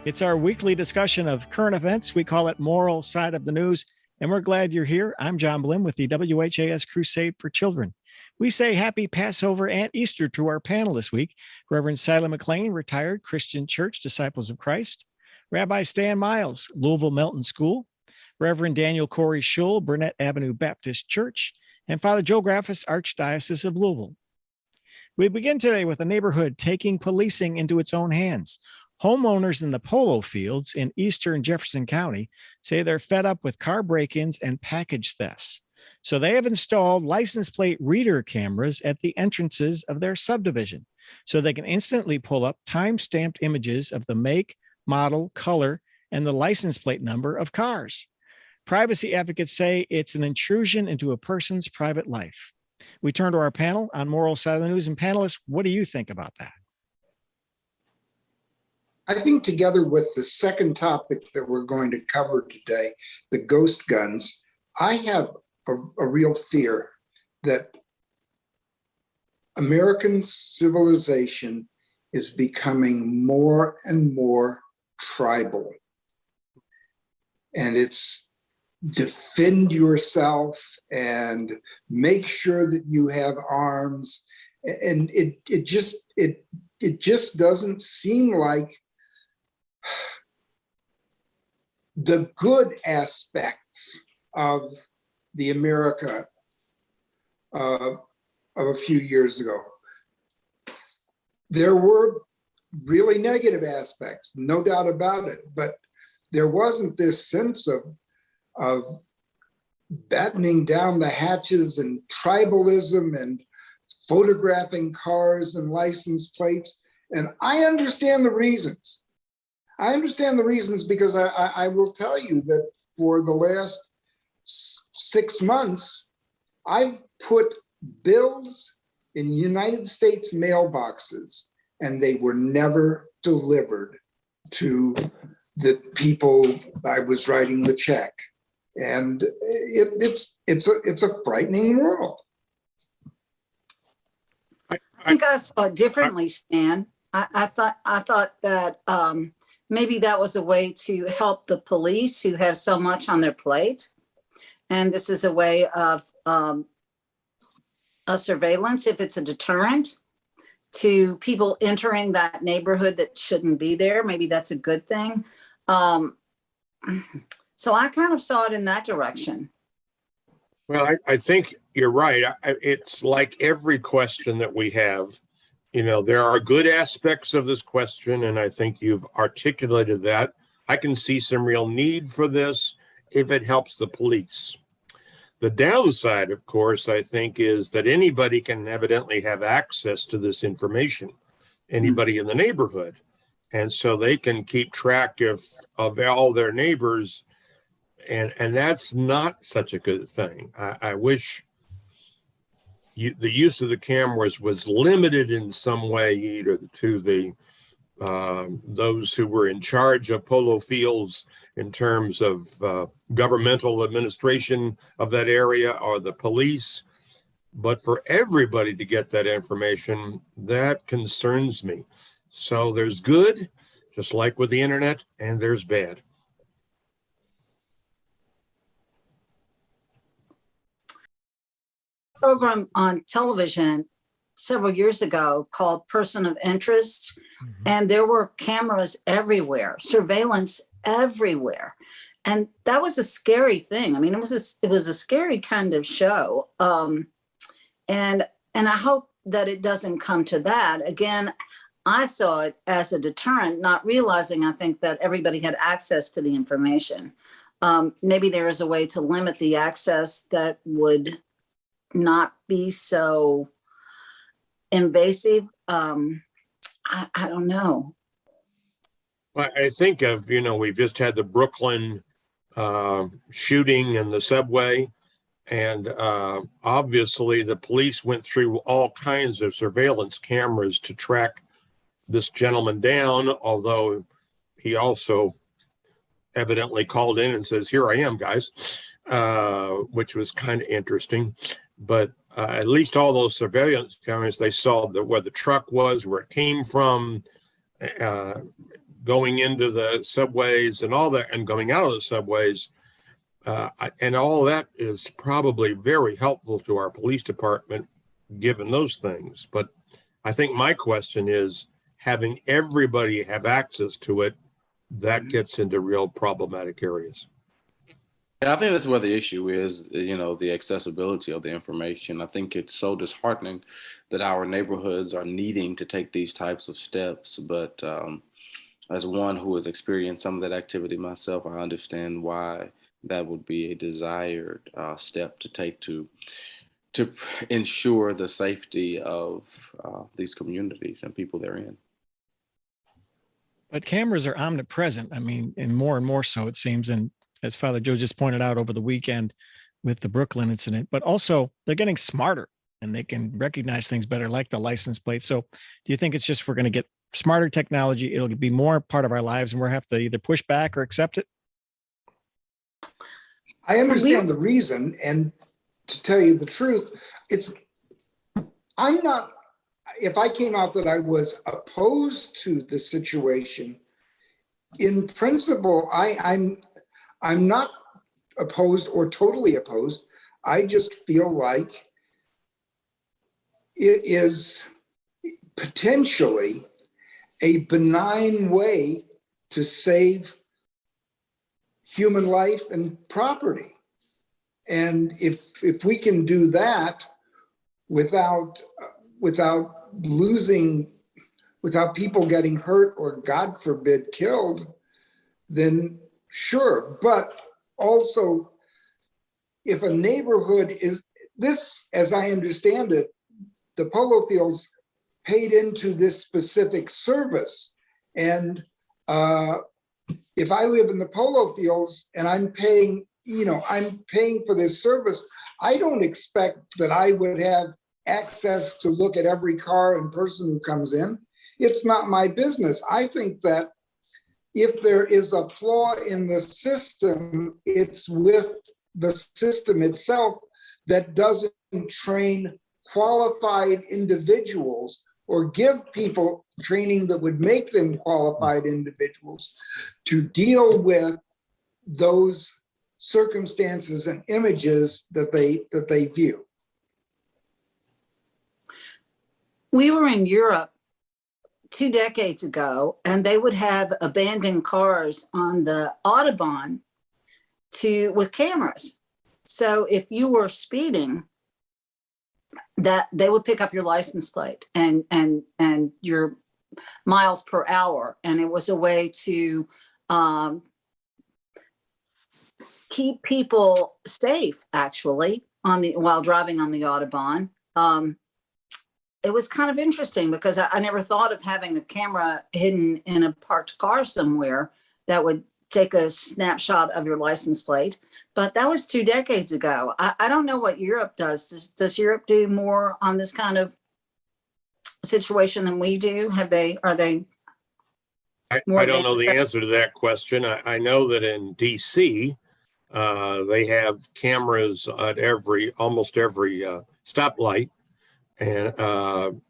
It's our weekly discussion of current events. We call it Moral Side of the News, and we're glad you're here. I'm John Blim with the WHAS Crusade for Children. We say happy Passover and Easter to our panel this week. Reverend Silas McClain, retired Christian Church Disciples of Christ. Rabbi Stan Miles, Louisville Melton School. Reverend Daniel Corrie Shull, Burnett Avenue Baptist Church. And Father Joe Graffis, Archdiocese of Louisville. We begin today with a neighborhood taking policing into its own hands. Homeowners in the polo fields in eastern Jefferson County say they're fed up with car break-ins and package thefts. So they have installed license plate reader cameras at the entrances of their subdivision so they can instantly pull up time-stamped images of the make, model, color, and the license plate number of cars. Privacy advocates say it's an intrusion into a person's private life. We turn to our panel on Moral Side of the News. And panelists, what do you think about that? I think together with the second topic that we're going to cover today, the ghost guns, I have a real fear that American civilization is becoming more and more tribal. And it's defend yourself and make sure that you have arms. And it just doesn't seem like the good aspects of the America of a few years ago. There were really negative aspects, no doubt about it, but there wasn't this sense of battening down the hatches and tribalism and photographing cars and license plates. And I understand the reasons. I understand the reasons because I will tell you that for the last 6 months, I've put bills in United States mailboxes and they were never delivered to the people I was writing the check. And it's a frightening world. I think I saw it differently, Stan. I thought that maybe that was a way to help the police who have so much on their plate. And this is a way of a surveillance, if it's a deterrent to people entering that neighborhood that shouldn't be there. Maybe that's a good thing. So I kind of saw it in that direction. Well, I think you're right. It's like every question that we have. You know, there are good aspects of this question, and I think you've articulated that. I can see some real need for this if it helps the police. The downside, of course, I think, is that anybody can evidently have access to this information, anybody in the neighborhood. And so they can keep track of all their neighbors, and that's not such a good thing. I wish the use of the cameras was limited in some way, either to the those who were in charge of polo fields in terms of governmental administration of that area or the police, but for everybody to get that information, that concerns me. So there's good, just like with the internet, and there's bad. Program on television several years ago called Person of Interest, and there were cameras everywhere, surveillance everywhere, and that was a scary thing. I mean, it was a scary kind of show, and I hope that it doesn't come to that. Again, I saw it as a deterrent, not realizing, I think, that everybody had access to the information. Maybe there is a way to limit the access that would not be so invasive. I don't know. I think of, we've just had the Brooklyn shooting in the subway, and obviously the police went through all kinds of surveillance cameras to track this gentleman down, although he also evidently called in and says, "Here I am, guys," which was kind of interesting. But at least all those surveillance cameras, they saw where the truck was, where it came from. going into the subways and all that, and going out of the subways. And all that is probably very helpful to our police department, given those things. But I think my question is, having everybody have access to it, that gets into real problematic areas. Yeah, I think that's where the issue is, the accessibility of the information. I think it's so disheartening that our neighborhoods are needing to take these types of steps. But as one who has experienced some of that activity myself, I understand why that would be a desired step to take to ensure the safety of these communities and people therein. But cameras are omnipresent. I mean, and more so, it seems. And as Father Joe just pointed out over the weekend with the Brooklyn incident, but also they're getting smarter and they can recognize things better, like the license plate. So do you think it's just we're going to get smarter technology? It'll be more part of our lives and we'll have to either push back or accept it? I understand the reason. And to tell you the truth, I'm not, if I came out that I was opposed to the situation, in principle, I'm not opposed or totally opposed. I just feel like it is potentially a benign way to save human life and property. And if we can do that without people getting hurt or, God forbid, killed, then sure. But also, if a neighborhood is this, as I understand it, the polo fields paid into this specific service. And if I live in the polo fields and I'm paying for this service, I don't expect that I would have access to look at every car and person who comes in. It's not my business. I think that if there is a flaw in the system, it's with the system itself that doesn't train qualified individuals or give people training that would make them qualified individuals to deal with those circumstances and images that they view. We were in Europe 2 decades ago, and they would have abandoned cars on the Autobahn with cameras. So if you were speeding, that they would pick up your license plate and your miles per hour, and it was a way to keep people safe, actually, while driving on the Autobahn. It was kind of interesting because I never thought of having a camera hidden in a parked car somewhere that would take a snapshot of your license plate. But that was 2 decades ago. I don't know what Europe does. Does Europe do more on this kind of situation than we do? Are they? I don't know the answer to that question. I know that in DC, they have cameras at almost every stoplight. And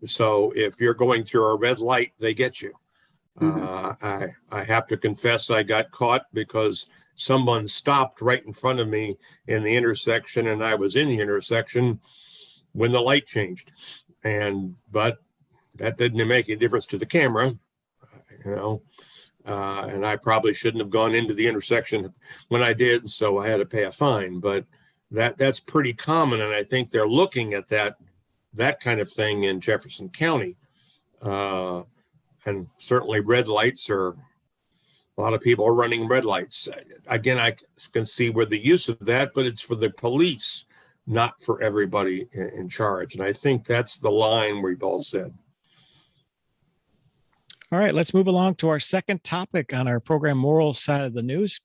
so if you're going through a red light, they get you. I have to confess I got caught because someone stopped right in front of me in the intersection, and I was in the intersection when the light changed. But that didn't make any difference to the camera, and I probably shouldn't have gone into the intersection when I did, so I had to pay a fine. But that's pretty common, and I think they're looking at that kind of thing in Jefferson County. And certainly red lights a lot of people are running red lights. Again, I can see where the use of that, but it's for the police, not for everybody in charge. And I think that's the line we've all said. All right, let's move along to our second topic on our program, Moral Side of the News.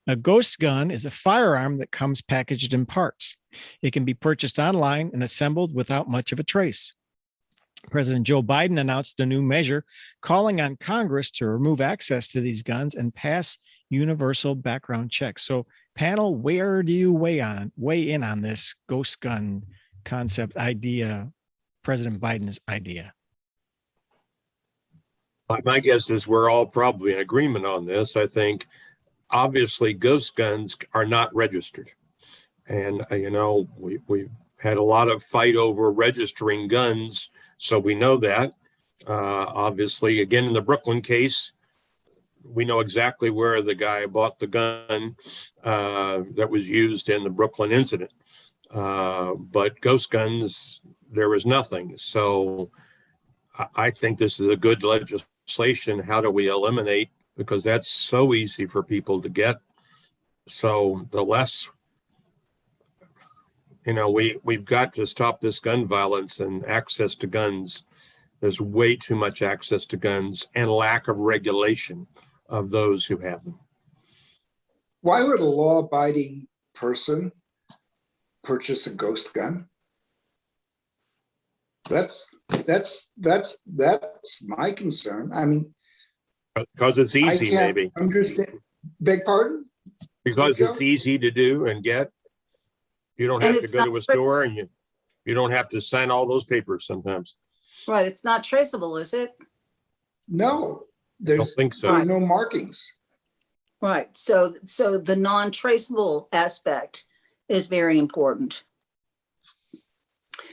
A ghost gun is a firearm that comes packaged in parts. It can be purchased online and assembled without much of a trace. President Joe Biden announced a new measure calling on Congress to remove access to these guns and pass universal background checks. So, panel, where do you weigh in on this ghost gun concept idea, President Biden's idea? My guess is we're all probably in agreement on this. I think obviously ghost guns are not registered. And, we've had a lot of fight over registering guns. So we know that. Obviously, again, in the Brooklyn case, we know exactly where the guy bought the gun that was used in the Brooklyn incident. But ghost guns, there was nothing. So I think this is a good legislation. How do we eliminate? Because that's so easy for people to get. So the less, we've got to stop this gun violence and access to guns. There's way too much access to guns and lack of regulation of those who have them. Why would a law-abiding person purchase a ghost gun? That's my concern. I mean, because it's easy, I can't maybe. Understand. Beg pardon? Because it's easy to do and get. You don't have to go to a store, and you don't have to sign all those papers sometimes. Right. It's not traceable, is it? No, I don't think so. There are no markings. Right. So the non-traceable aspect is very important.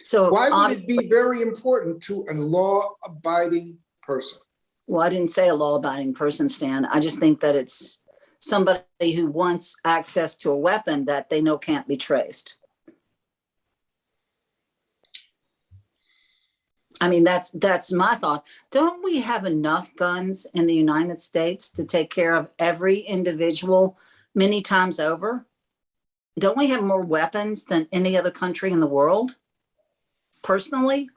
So why would it be very important to a law-abiding person? Well, I didn't say a law-abiding person, Stan. I just think that it's somebody who wants access to a weapon that they know can't be traced. I mean, that's my thought. Don't we have enough guns in the United States to take care of every individual many times over? Don't we have more weapons than any other country in the world? Personally?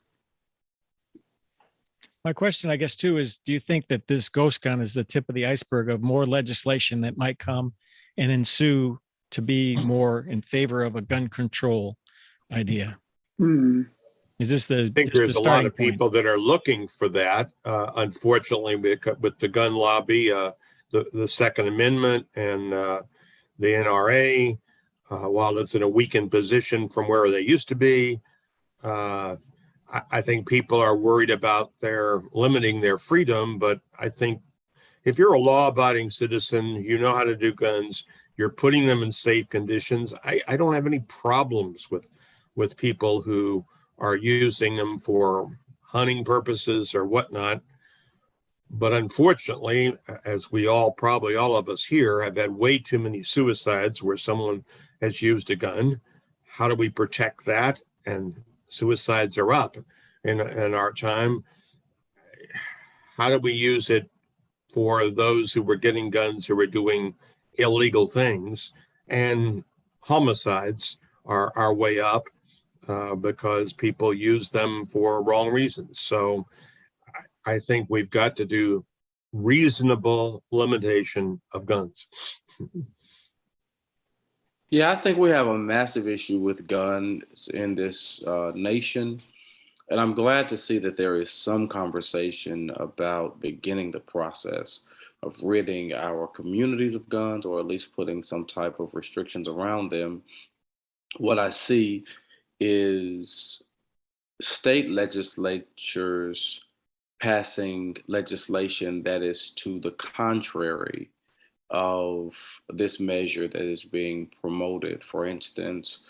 My question, I guess, too, is do you think that this ghost gun is the tip of the iceberg of more legislation that might come and ensue to be more in favor of a gun control idea? Is this I think there's a lot of people that are looking for that. Unfortunately, with the gun lobby, the Second Amendment and the NRA, while it's in a weakened position from where they used to be, I think people are worried about their limiting their freedom. But I think if you're a law-abiding citizen, you know how to do guns, you're putting them in safe conditions. I don't have any problems with people who are using them for hunting purposes or whatnot. But unfortunately, as we all, probably all of us here, have had way too many suicides where someone has used a gun. How do we protect that? And suicides are up in our time. How do we use it for those who were getting guns who were doing illegal things? And homicides are way up. Because people use them for wrong reasons. So I think we've got to do reasonable limitation of guns. Yeah, I think we have a massive issue with guns in this nation. And I'm glad to see that there is some conversation about beginning the process of ridding our communities of guns, or at least putting some type of restrictions around them. What I see is state legislatures passing legislation that is to the contrary of this measure that is being promoted. For instance,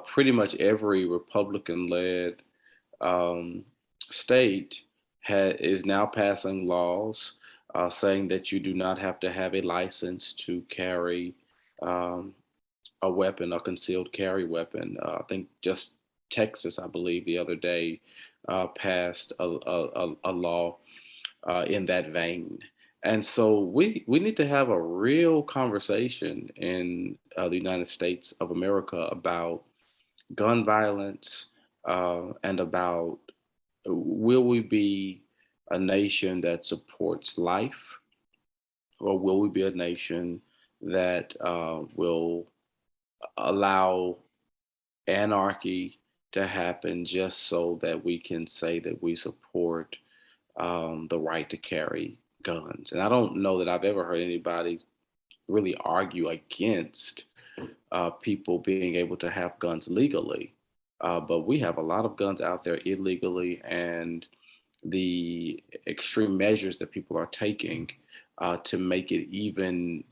pretty much every Republican-led state is now passing laws saying that you do not have to have a license to carry a weapon, a concealed carry weapon. I think just Texas, I believe, the other day passed a law in that vein. And so we need to have a real conversation in the United States of America about gun violence and about, will we be a nation that supports life, or will we be a nation that will allow anarchy to happen just so that we can say that we support the right to carry guns? And I don't know that I've ever heard anybody really argue against people being able to have guns legally. But we have a lot of guns out there illegally, and the extreme measures that people are taking to make it even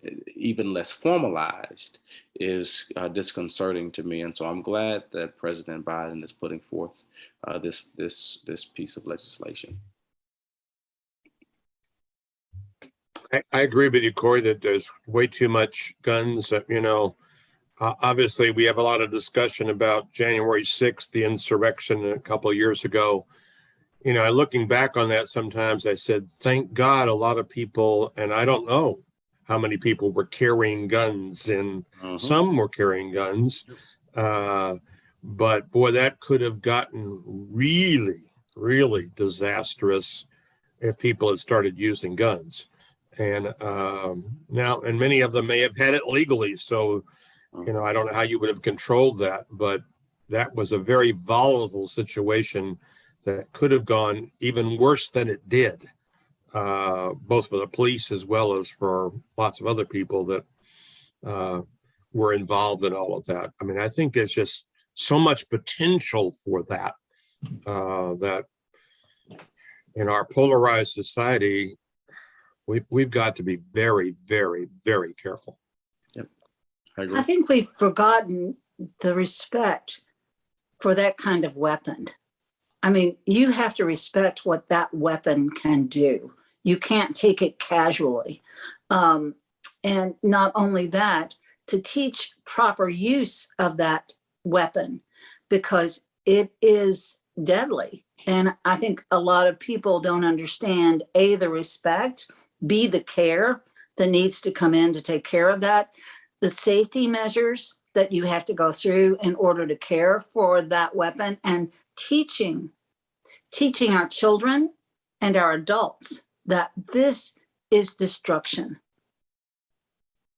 less formalized is disconcerting to me. And so I'm glad that President Biden is putting forth this piece of legislation. I agree with you, Corrie, that there's way too much guns. Obviously, we have a lot of discussion about January 6th, the insurrection a couple of years ago. Looking back on that, sometimes I said, thank God a lot of people, and I don't know how many people were carrying guns, and some were carrying guns. But boy, that could have gotten really, really disastrous if people had started using guns. And and many of them may have had it legally. So, I don't know how you would have controlled that, but that was a very volatile situation that could have gone even worse than it did, both for the police as well as for lots of other people that were involved in all of that. I mean, I think there's just so much potential for that, that in our polarized society, we've got to be very, very, very careful. Yep, I agree. I think we've forgotten the respect for that kind of weapon. I mean, you have to respect what that weapon can do. You can't take it casually. And not only that, to teach proper use of that weapon, because it is deadly. And I think a lot of people don't understand, A, the respect, B, the care that needs to come in to take care of that, the safety measures that you have to go through in order to care for that weapon, and teaching our children and our adults that this is destruction.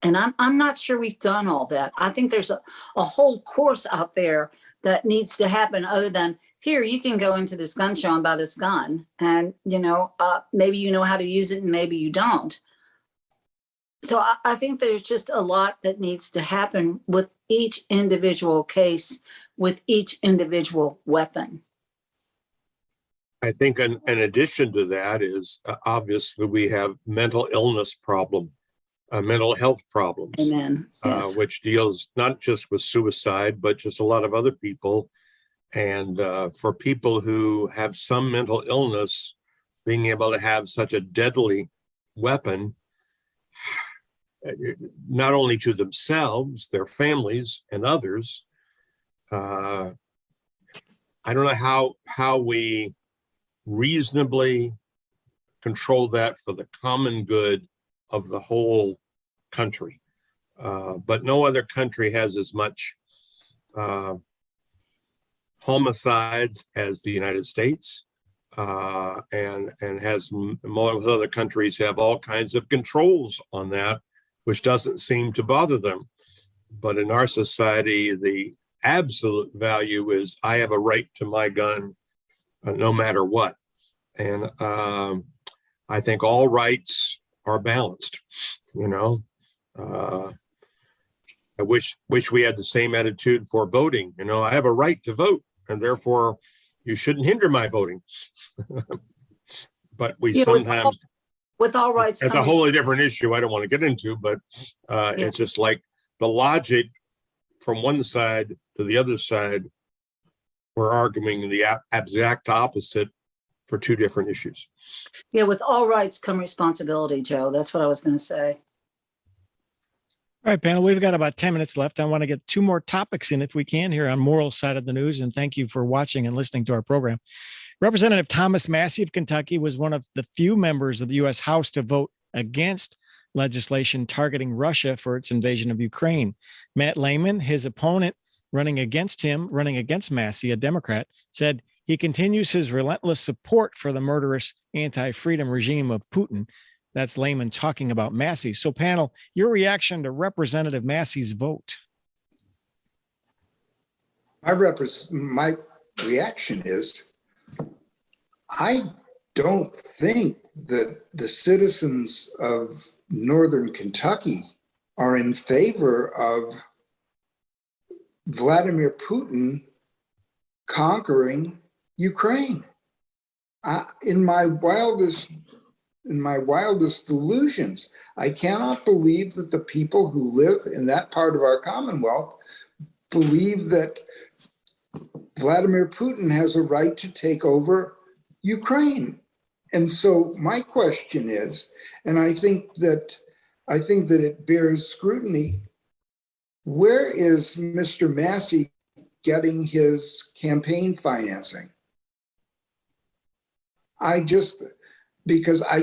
And I'm not sure we've done all that. I think there's a whole course out there that needs to happen, other than, here, you can go into this gun show and buy this gun. And, maybe you know how to use it and maybe you don't. So I think there's just a lot that needs to happen with each individual case, with each individual weapon. I think in addition to that is obviously we have mental illness problem, mental health problems. Amen. Yes. Which deals not just with suicide, but just a lot of other people. And for people who have some mental illness, being able to have such a deadly weapon, not only to themselves, their families, and others, I don't know how we reasonably control that for the common good of the whole country. But no other country has as much homicides as the United States, and has most other countries have all kinds of controls on that, which doesn't seem to bother them. But in our society, the absolute value is I have a right to my gun, no matter what. And I think all rights are balanced. I wish we had the same attitude for voting. I have a right to vote, and therefore you shouldn't hinder my voting. But we sometimes, with all rights, it's a wholly different issue I don't want to get into, but it's just like the logic from one side to the other side, we're arguing the exact opposite for two different issues. Yeah, with all rights come responsibility, Joe. That's what I was going to say. All right, panel, we've got about 10 minutes left. I want to get two more topics in if we can here on Moral Side of the News. And thank you for watching and listening to our program. Representative Thomas Massie of Kentucky was one of the few members of the U.S. House to vote against legislation targeting Russia for its invasion of Ukraine. Matt Lehman, his opponent running against Massie, a Democrat, said he continues his relentless support for the murderous anti-freedom regime of Putin. That's Lehman talking about Massie. So panel, your reaction to Representative Massie's vote? My reaction is, I don't think that the citizens of Northern Kentucky are in favor of Vladimir Putin conquering Ukraine. in my wildest delusions, I cannot believe that the people who live in that part of our Commonwealth believe that Vladimir Putin has a right to take over Ukraine. And so my question is, and I think that it bears scrutiny, where is Mr. Massey getting his campaign financing? Because I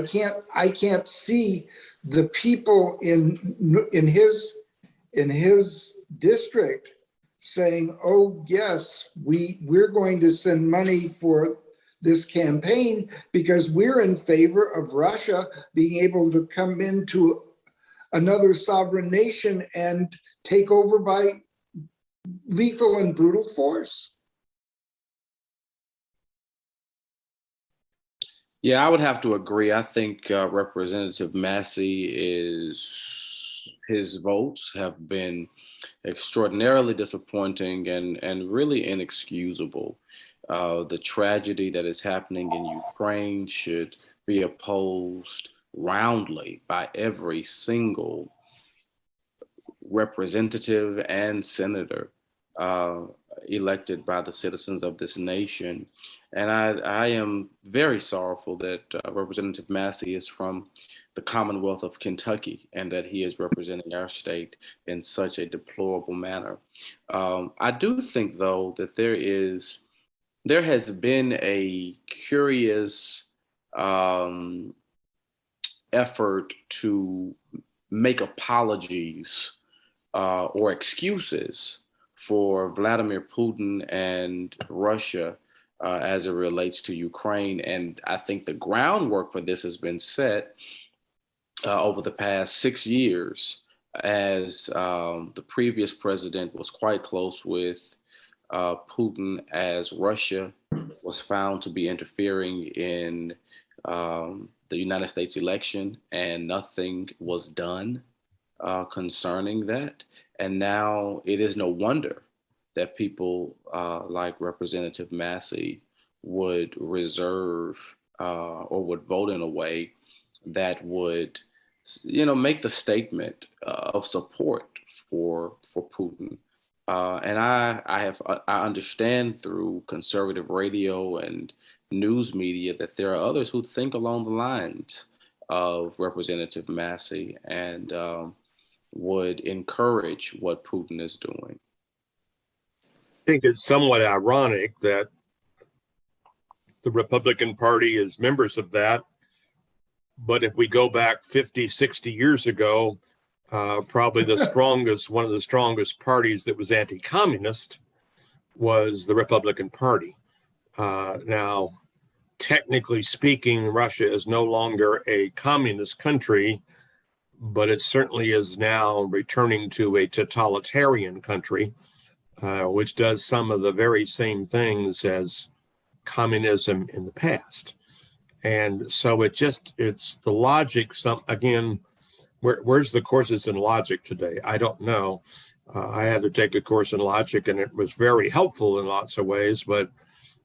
can't see the people in his district saying, oh yes, we're going to send money for this campaign because we're in favor of Russia being able to come into another sovereign nation and take over by lethal and brutal force. Yeah, I would have to agree. I think Representative Massey his votes have been extraordinarily disappointing and really inexcusable. The tragedy that is happening in Ukraine should be opposed roundly by every single representative and senator elected by the citizens of this nation. And I am very sorrowful that Representative Massey is from the Commonwealth of Kentucky and that he is representing our state in such a deplorable manner. I do think, though, that there has been a curious effort to make apologies or excuses for Vladimir Putin and Russia as it relates to Ukraine. And I think the groundwork for this has been set over the past 6 years, as the previous president was quite close with Putin, as Russia was found to be interfering in the United States election, and nothing was done concerning that. And now it is no wonder that people like Representative Massey would reserve or would vote in a way that would, make the statement of support for Putin. And I understand through conservative radio and news media that there are others who think along the lines of Representative Massey and would encourage what Putin is doing. I think it's somewhat ironic that the Republican Party is members of that. But if we go back 50, 60 years ago, probably one of the strongest parties that was anti-communist was the Republican Party. Now, technically speaking, Russia is no longer a communist country, but it certainly is now returning to a totalitarian country, which does some of the very same things as communism in the past. And so it's the logic. Where's the courses in logic today? I don't know. I had to take a course in logic and it was very helpful in lots of ways, but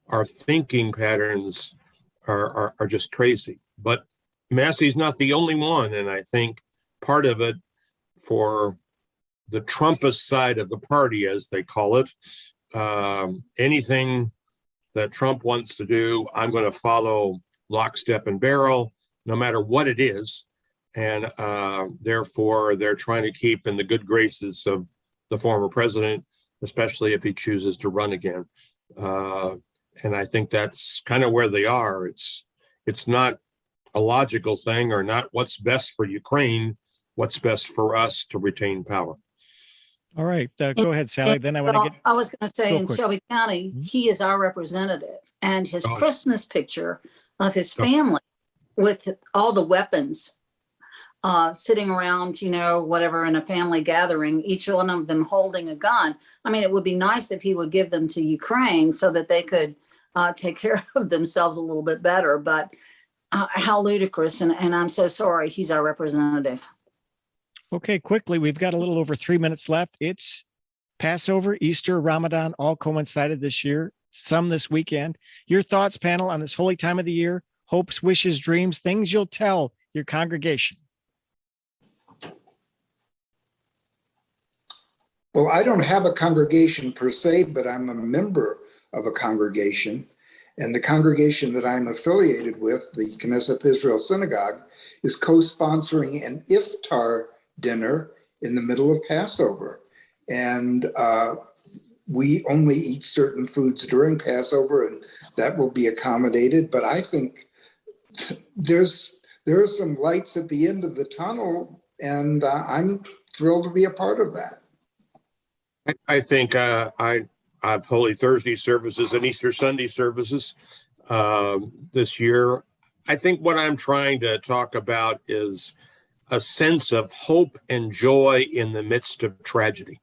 our thinking patterns are just crazy. But Massey's not the only one. And I think part of it for the Trumpist side of the party, as they call it, anything that Trump wants to do, I'm going to follow lock, step, and barrel, no matter what it is. And therefore, they're trying to keep in the good graces of the former president, especially if he chooses to run again. And I think that's kind of where they are. It's not a logical thing, or not what's best for Ukraine, what's best for us to retain power. All right, go ahead, Sally. Then I want to I was going to say, in Shelby County, he is our representative, and his Christmas picture of his family with all the weapons sitting around, whatever, in a family gathering, each one of them holding a gun. I mean, it would be nice if he would give them to Ukraine so that they could take care of themselves a little bit better. But how ludicrous. And I'm so sorry. He's our representative. Okay, quickly, we've got a little over 3 minutes left. It's Passover, Easter, Ramadan all coincided this year, some this weekend. Your thoughts, panel, on this holy time of the year, hopes, wishes, dreams, things you'll tell your congregation. Well, I don't have a congregation per se, but I'm a member of a congregation. And the congregation that I'm affiliated with, the Knesset Israel Synagogue, is co-sponsoring an iftar dinner in the middle of Passover. And we only eat certain foods during Passover, and that will be accommodated. But I think there are some lights at the end of the tunnel, and I'm thrilled to be a part of that. I think I have Holy Thursday services and Easter Sunday services this year. I think what I'm trying to talk about is a sense of hope and joy in the midst of tragedy.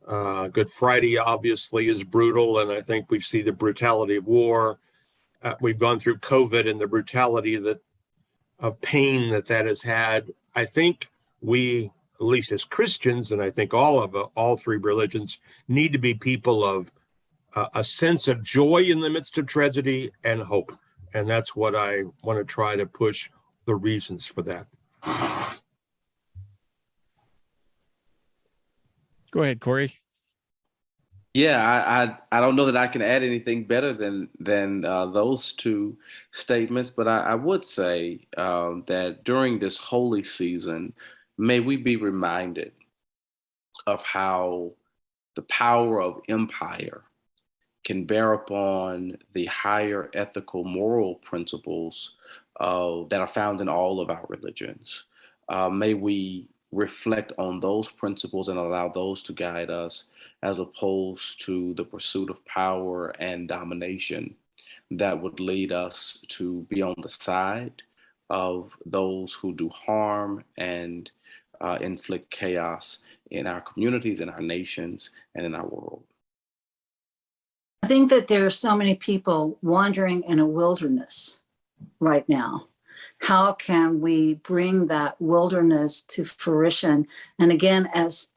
Good Friday obviously is brutal, and I think we see the brutality of war. We've gone through COVID and the brutality of pain that has had. I think we, at least as Christians, and I think all three religions, need to be people of a sense of joy in the midst of tragedy and hope. And that's what I want to try to push the reasons for that. Go ahead, Corrie. Yeah, I don't know that I can add anything better than those two statements, but I would say that during this holy season, may we be reminded of how the power of empire can bear upon the higher ethical moral principles that are found in all of our religions. May we reflect on those principles and allow those to guide us, as opposed to the pursuit of power and domination that would lead us to be on the side of those who do harm and inflict chaos in our communities, in our nations, and in our world. I think that there are so many people wandering in a wilderness right now. How can we bring that wilderness to fruition? And again, as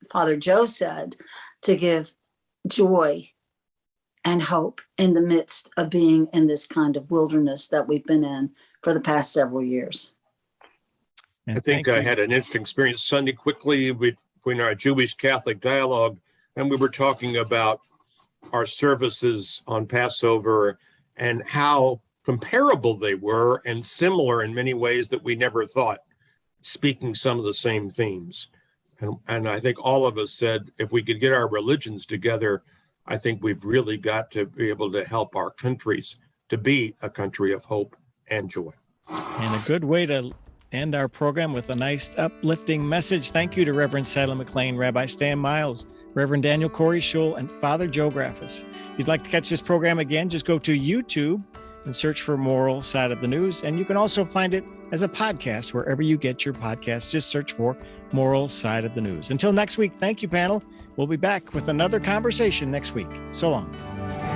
Father Joe said, to give joy and hope in the midst of being in this kind of wilderness that we've been in for the past several years. And I think I had an interesting experience Sunday quickly between our Jewish Catholic dialogue, and we were talking about our services on Passover and how comparable they were and similar in many ways that we never thought, speaking some of the same themes. And I think all of us said, if we could get our religions together, I think we've really got to be able to help our countries to be a country of hope and joy. And a good way to end our program with a nice uplifting message. Thank you to Reverend Silas McClain, Rabbi Stan Miles, Reverend Daniel Corrie Shull, and Father Joe Graffis. If you'd like to catch this program again, just go to YouTube and search for Moral Side of the News. And you can also find it as a podcast wherever you get your podcasts. Just search for Moral Side of the News. Until next week, thank you, panel. We'll be back with another conversation next week. So long.